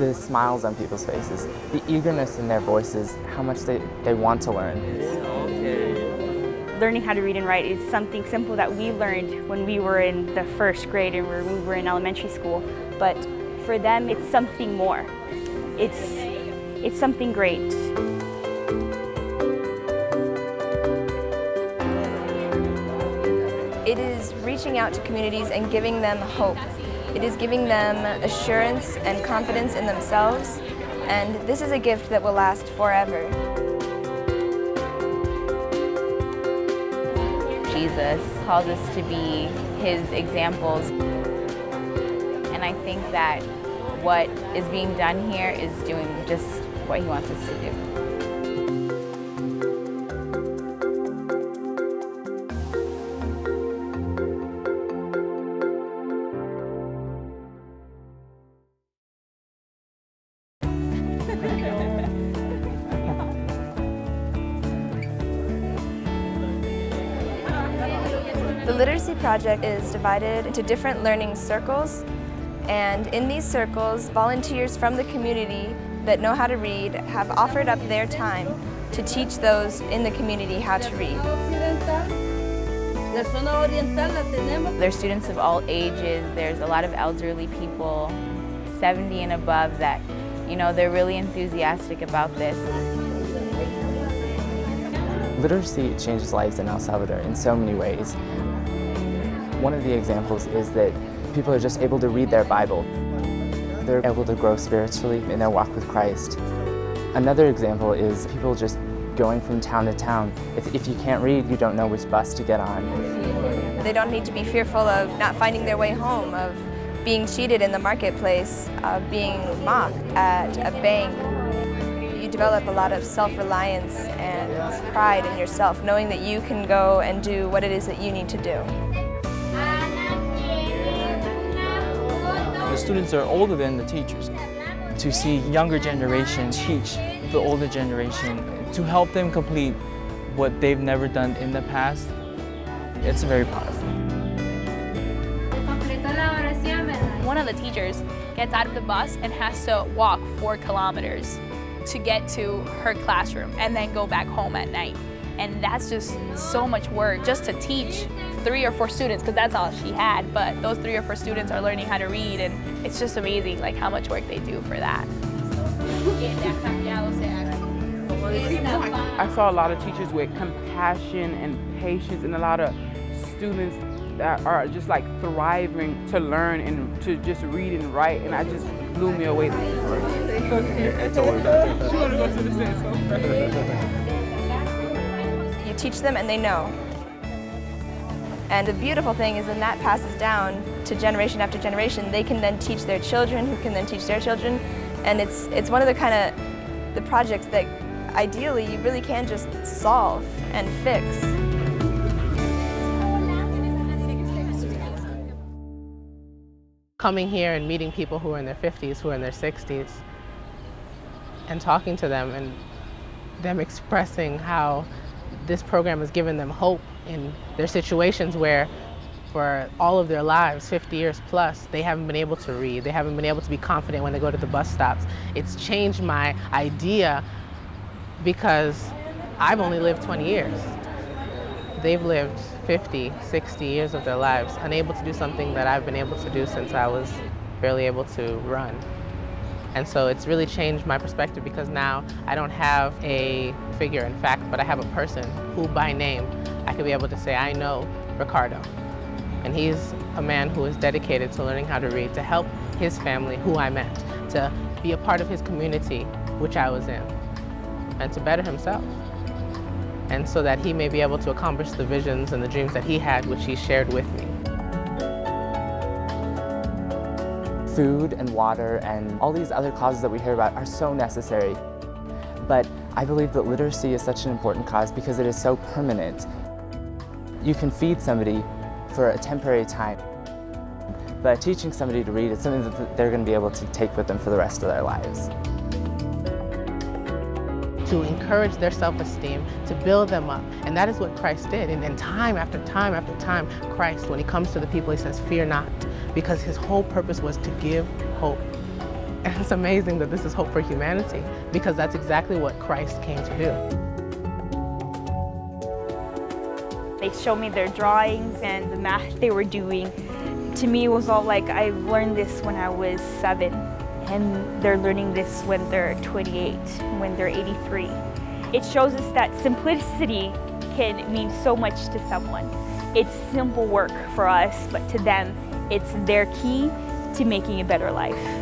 The smiles on people's faces, the eagerness in their voices, how much they want to learn. Learning how to read and write is something simple that we learned when we were in the first grade and when we were in elementary school. But for them, it's something more. It's something great. It is reaching out to communities and giving them hope. It is giving them assurance and confidence in themselves, and this is a gift that will last forever. Jesus calls us to be his examples, and I think that what is being done here is doing just what he wants us to do. The Literacy Project is divided into different learning circles, and in these circles, volunteers from the community that know how to read have offered up their time to teach those in the community how to read. There's students of all ages. There's a lot of elderly people, 70 and above, that, you know, they're really enthusiastic about this. Literacy changes lives in El Salvador in so many ways. One of the examples is that people are just able to read their Bible. They're able to grow spiritually in their walk with Christ. Another example is people just going from town to town. If you can't read, you don't know which bus to get on. They don't need to be fearful of not finding their way home, of being cheated in the marketplace, of being mocked at a bank. You develop a lot of self-reliance and pride in yourself, knowing that you can go and do what it is that you need to do. The students are older than the teachers. To see younger generation teach the older generation, to help them complete what they've never done in the past, it's very powerful. One of the teachers gets out of the bus and has to walk 4 kilometers to get to her classroom and then go back home at night. And that's just so much work just to teach 3 or 4 students, because that's all she had, but those 3 or 4 students are learning how to read, and it's just amazing like how much work they do for that. I saw a lot of teachers with compassion and patience, and a lot of students that are just like thriving to learn and to just read and write, and I just blew me away. You teach them and they know. And the beautiful thing is then that passes down to generation after generation. They can then teach their children, who can then teach their children. And it's one of the projects that ideally you really can just solve and fix. Coming here and meeting people who are in their 50s, who are in their 60s, and talking to them and them expressing how this program has given them hope in their situations where for all of their lives, 50 years plus, they haven't been able to read. They haven't been able to be confident when they go to the bus stops. It's changed my idea because I've only lived 20 years. They've lived 50, 60 years of their lives, unable to do something that I've been able to do since I was barely able to run. And so it's really changed my perspective, because now I don't have a figure in fact, but I have a person who by name I could be able to say, I know Ricardo. And he's a man who is dedicated to learning how to read, to help his family, who I met, to be a part of his community, which I was in, and to better himself. And so that he may be able to accomplish the visions and the dreams that he had, which he shared with me. Food and water and all these other causes that we hear about are so necessary. But I believe that literacy is such an important cause because it is so permanent. You can feed somebody for a temporary time, but teaching somebody to read is something that they're going to be able to take with them for the rest of their lives. To encourage their self-esteem, to build them up. And that is what Christ did. And time after time after time, Christ, when he comes to the people, he says, fear not, because his whole purpose was to give hope. And it's amazing that this is hope for humanity, because that's exactly what Christ came to do. They showed me their drawings and the math they were doing. To me, it was all like, I learned this when I was 7, and they're learning this when they're 28, when they're 83. It shows us that simplicity can mean so much to someone. It's simple work for us, but to them, it's their key to making a better life.